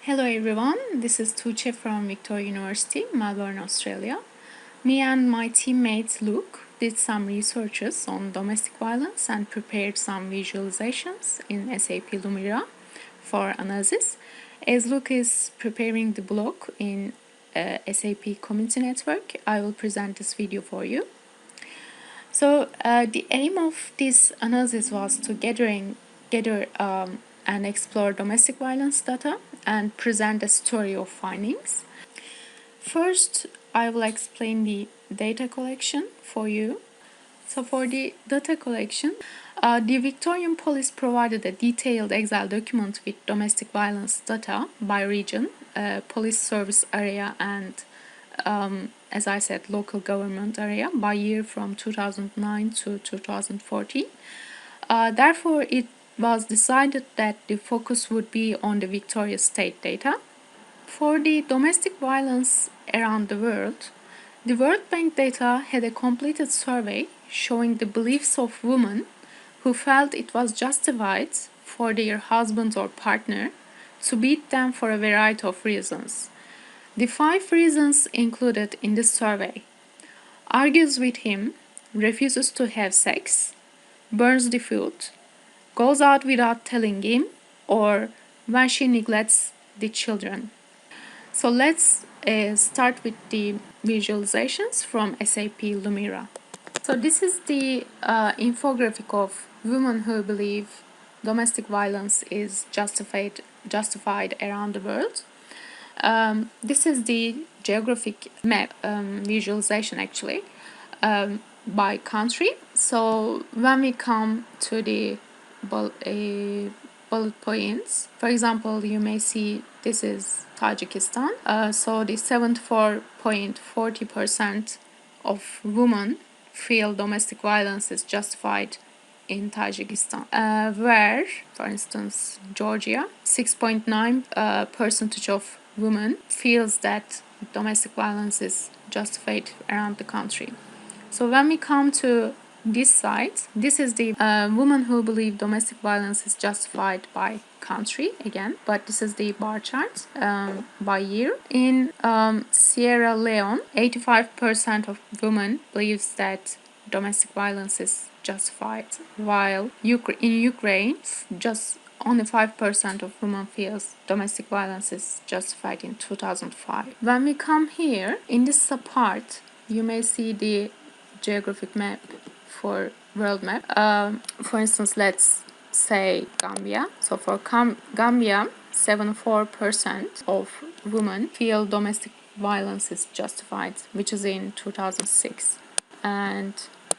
Hello everyone, this is Tugce from Victoria University Melbourne Australia. Me and my teammate Luke did some researches on domestic violence and prepared some visualizations in SAP Lumira for analysis. As Luke is preparing the blog in SAP Community Network, I will present this video for you. So the aim of this analysis was to gather and explore domestic violence data and present a story of findings. First, I will explain the data collection for you. So for the data collection, the Victorian Police provided a detailed Excel document with domestic violence data by region, police service area and as I said, local government area by year from 2009 to 2014. Therefore, it was decided that the focus would be on the Victoria state data. For the domestic violence around the World Bank data had a completed survey showing the beliefs of women who felt it was justified for their husband or partner to beat them for a variety of reasons. The 5 reasons included in the survey: argues with him, refuses to have sex, burns the food, goes out without telling him, or when she neglects the children. So let's start with the visualizations from SAP Lumira. So this is the infographic of women who believe domestic violence is justified around the world. This is the geographic map visualization actually by country. So when we come to the bullet points, for example, you may see this is Tajikistan. So the 74.40% of women feel domestic violence is justified in Tajikistan, where, for instance, Georgia, 6.9 percentage of women feels that domestic violence is justified around the country. So when we come to this side, this is the women who believe domestic violence is justified by country again, but this is the bar chart by year. In Sierra Leone, 85% of women believes that domestic violence is justified, while in Ukraine, just only 5% of women feels domestic violence is justified in 2005. When we come here, in this part, you may see the geographic map for world map. For instance, let's say Gambia. So for Gambia, 74% of women feel domestic violence is justified, which is in 2006. And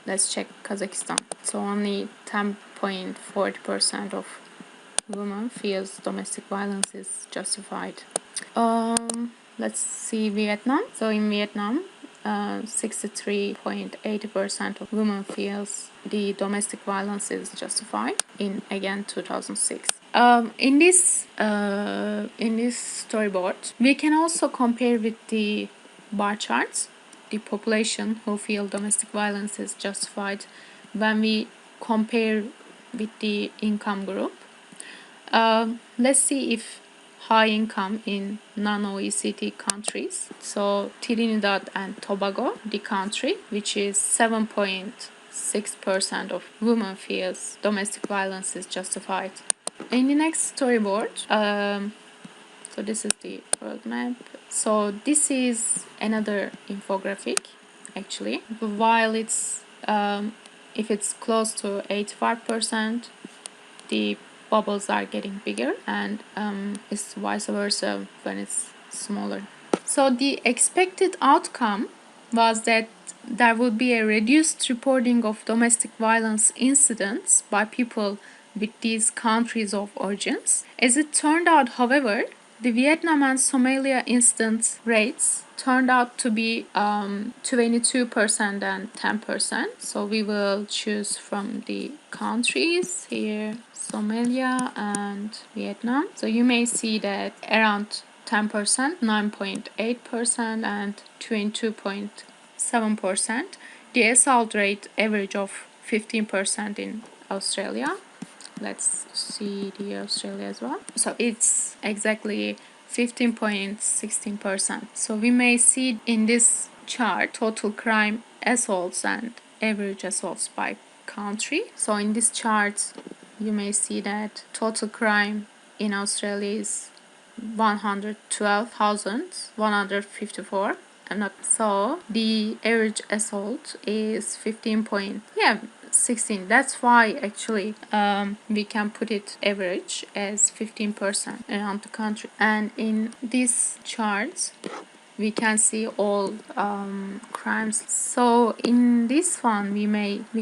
let's check Kazakhstan. So only 10.40% of women feels domestic violence is justified. Let's see Vietnam. So in Vietnam, 63.80% of women feels the domestic violence is justified in again 2006. In this storyboard, we can also compare with the bar charts the population who feel domestic violence is justified when we compare with the income group. Let's see if high income in non-OECD countries. So Trinidad and Tobago, the country, which is 7.6% of women feels domestic violence is justified. In the next storyboard, so this is the world map. So this is another infographic, actually. While it's if it's close to 85%, the bubbles are getting bigger, and it's vice versa when it's smaller. So the expected outcome was that there would be a reduced reporting of domestic violence incidents by people with these countries of origins. As it turned out, however, the Vietnam and Somalia incident rates turned out to be 22% and 10%. So we will choose from the countries here, Somalia and Vietnam. So you may see that around 10%, 9.8% and 22.7%. The assault rate average of 15% in Australia. Let's see the Australia as well. So it's exactly 15.16%. So we may see in this chart total crime assaults and average assaults by country. So in this chart you may see that total crime in Australia is 112,154. So the average assault is 15.16. That's why actually we can put it average as 15% around the country. And in this chart we can see all crimes. So in this one we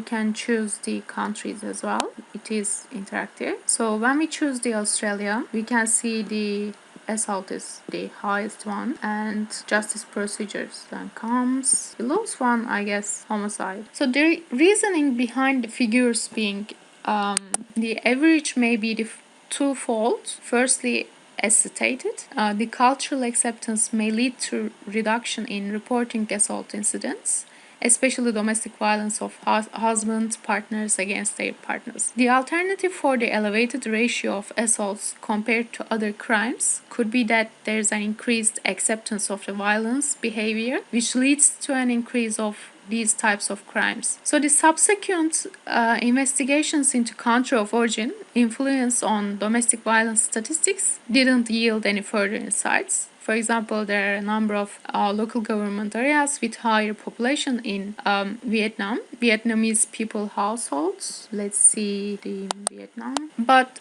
can choose the countries as well. It is interactive. So when we choose the Australia, we can see the assault is the highest one, and justice procedures then comes. The lowest one, I guess, homicide. So the reasoning behind the figures being the average may be the twofold. Firstly, as stated, the cultural acceptance may lead to reduction in reporting assault incidents, especially domestic violence of husbands, partners against their partners. The alternative for the elevated ratio of assaults compared to other crimes could be that there's an increased acceptance of the violence behavior, which leads to an increase of these types of crimes. So the subsequent investigations into country of origin influence on domestic violence statistics didn't yield any further insights. For example, there are a number of local government areas with higher population in Vietnam. Vietnamese people households. Let's see the Vietnam. But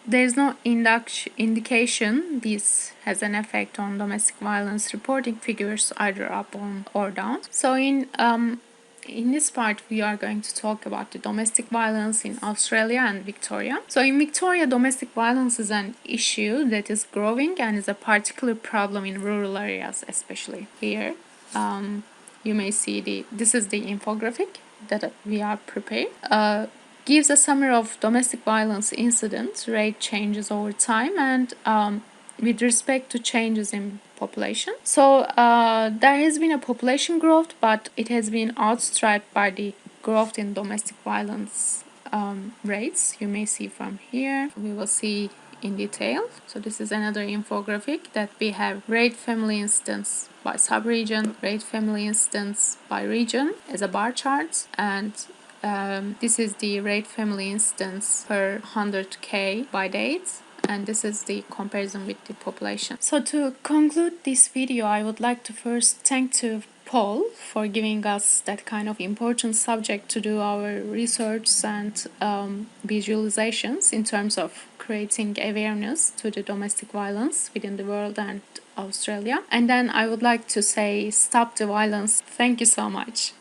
there's no indication this has an effect on domestic violence reporting figures either up or down. So in this part, we are going to talk about the domestic violence in Australia and Victoria. So in Victoria, domestic violence is an issue that is growing and is a particular problem in rural areas, especially here. You may see this is the infographic that we are prepared. Gives a summary of domestic violence incidents, rate changes over time, and with respect to changes in population. So there has been a population growth, but it has been outstripped by the growth in domestic violence rates. You may see from here. We will see in detail. So this is another infographic that we have rate family incidents by sub-region, rate family incidents by region as a bar chart, and this is the rate family instance per 100k by dates, and this is the comparison with the population. So to conclude this video, I would like to first thank to Paul for giving us that kind of important subject to do our research and visualizations in terms of creating awareness to the domestic violence within the world and Australia. And then I would like to say, stop the violence. Thank you so much.